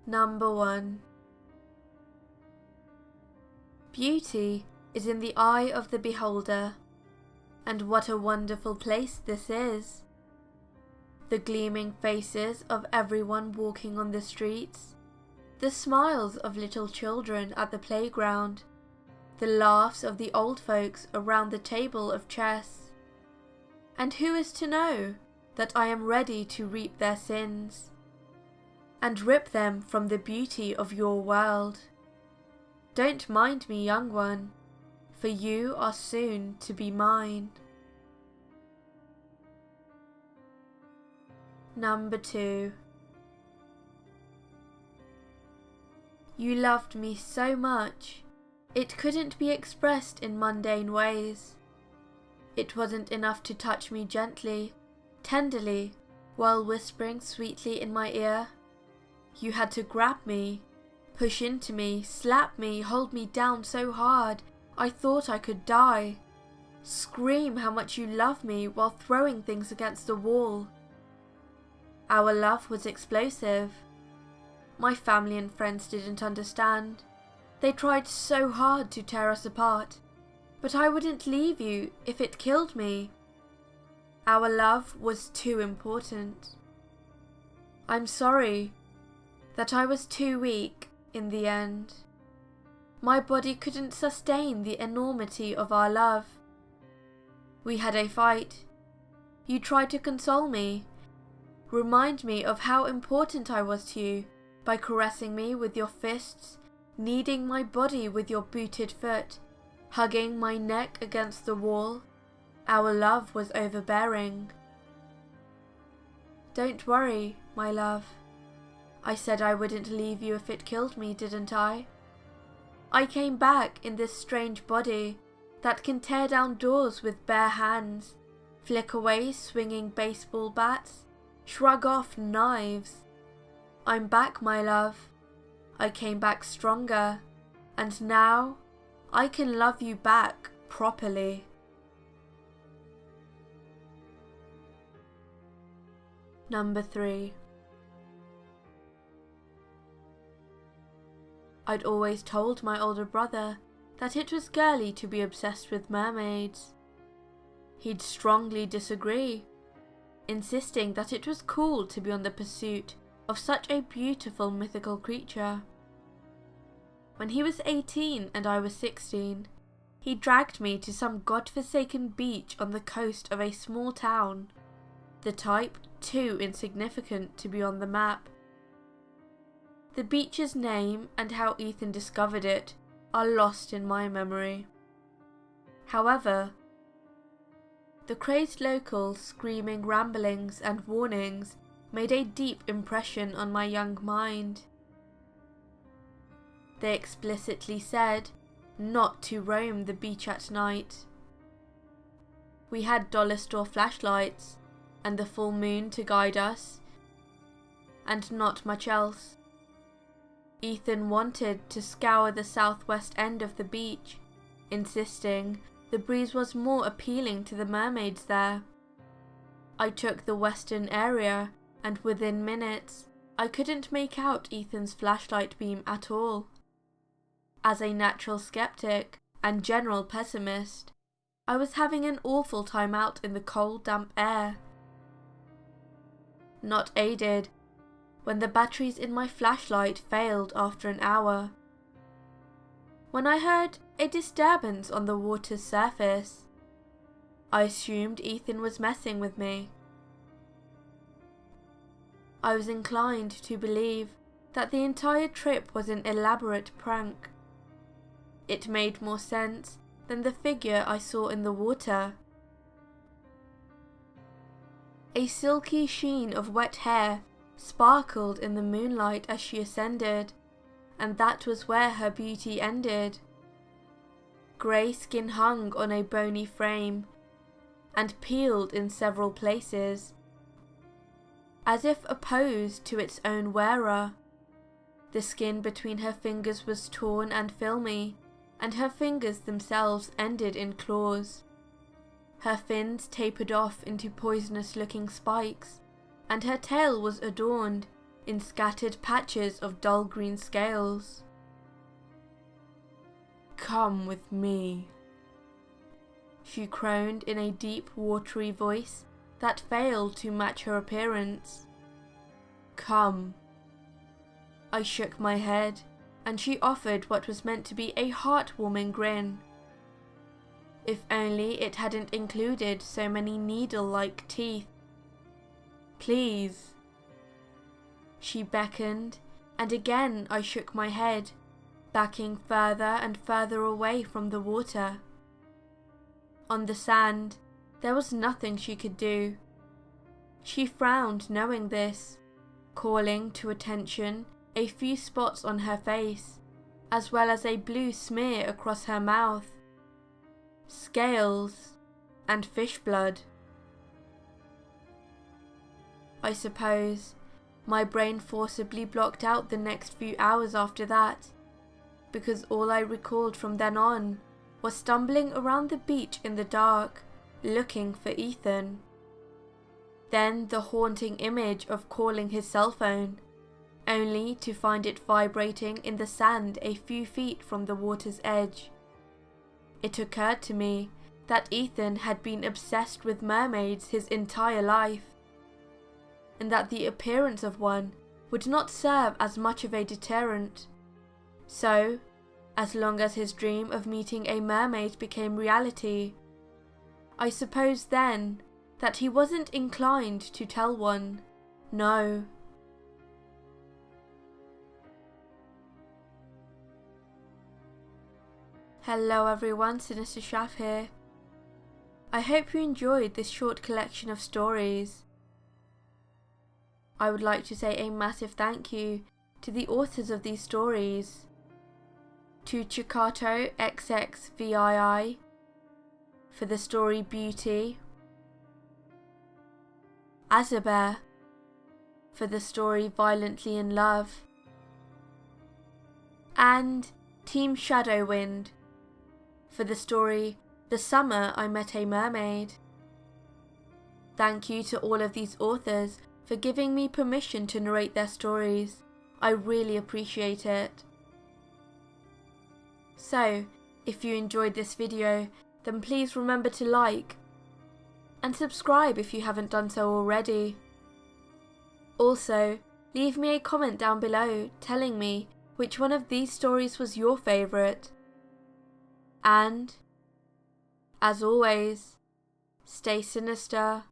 Number 1. Beauty is in the eye of the beholder, and what a wonderful place this is. The gleaming faces of everyone walking on the streets, the smiles of little children at the playground, the laughs of the old folks around the table of chess. And who is to know that I am ready to reap their sins and rip them from the beauty of your world? Don't mind me, young one, for you are soon to be mine. Number 2. You loved me so much, it couldn't be expressed in mundane ways. It wasn't enough to touch me gently, tenderly, while whispering sweetly in my ear. You had to grab me, push into me, slap me, hold me down so hard I thought I could die. Scream how much you love me while throwing things against the wall. Our love was explosive. My family and friends didn't understand. They tried so hard to tear us apart, but I wouldn't leave you if it killed me. Our love was too important. I'm sorry that I was too weak in the end. My body couldn't sustain the enormity of our love. We had a fight. You tried to console me, remind me of how important I was to you by caressing me with your fists, kneading my body with your booted foot, hugging my neck against the wall. Our love was overbearing. Don't worry, my love. I said I wouldn't leave you if it killed me, didn't I? I came back in this strange body that can tear down doors with bare hands, flick away swinging baseball bats, shrug off knives. I'm back, my love. I came back stronger, and now I can love you back properly. Number 3. I'd always told my older brother that it was girly to be obsessed with mermaids. He'd strongly disagree, insisting that it was cool to be on the pursuit of such a beautiful mythical creature. When he was 18 and I was 16, he dragged me to some godforsaken beach on the coast of a small town, the type too insignificant to be on the map. The beach's name and how Ethan discovered it are lost in my memory. However, the crazed locals' screaming ramblings and warnings made a deep impression on my young mind. They explicitly said not to roam the beach at night. We had dollar store flashlights and the full moon to guide us, and not much else. Ethan wanted to scour the southwest end of the beach, insisting the breeze was more appealing to the mermaids there. I took the western area, and within minutes I couldn't make out Ethan's flashlight beam at all. As a natural skeptic and general pessimist, I was having an awful time out in the cold, damp air. Not aided when the batteries in my flashlight failed after an hour. When I heard a disturbance on the water's surface, I assumed Ethan was messing with me. I was inclined to believe that the entire trip was an elaborate prank. It made more sense than the figure I saw in the water. A silky sheen of wet hair sparkled in the moonlight as she ascended, and that was where her beauty ended. Grey skin hung on a bony frame and peeled in several places, as if opposed to its own wearer. The skin between her fingers was torn and filmy, and her fingers themselves ended in claws. Her fins tapered off into poisonous-looking spikes, and her tail was adorned in scattered patches of dull green scales. "Come with me," she crooned in a deep, watery voice that failed to match her appearance. "Come." I shook my head, and she offered what was meant to be a heartwarming grin. If only it hadn't included so many needle-like teeth. "Please." She beckoned, and again I shook my head, backing further and further away from the water. On the sand, there was nothing she could do. She frowned knowing this, calling to attention a few spots on her face, as well as a blue smear across her mouth. Scales and fish blood. I suppose my brain forcibly blocked out the next few hours after that, because all I recalled from then on was stumbling around the beach in the dark, looking for Ethan. Then the haunting image of calling his cell phone, only to find it vibrating in the sand a few feet from the water's edge. It occurred to me that Ethan had been obsessed with mermaids his entire life, and that the appearance of one would not serve as much of a deterrent. So, as long as his dream of meeting a mermaid became reality, I supposed then that he wasn't inclined to tell one no. Hello everyone, SinisterShaf here. I hope you enjoyed this short collection of stories. I would like to say a massive thank you to the authors of these stories. To ChikatoXXVII for the story Beauty, Azabear for the story Violently in Love, and TeamShadowWind for the story The Summer I Met a Mermaid. Thank you to all of these authors for giving me permission to narrate their stories. I really appreciate it. So, if you enjoyed this video, then please remember to like and subscribe if you haven't done so already. Also, leave me a comment down below telling me which one of these stories was your favourite. And, as always, stay sinister.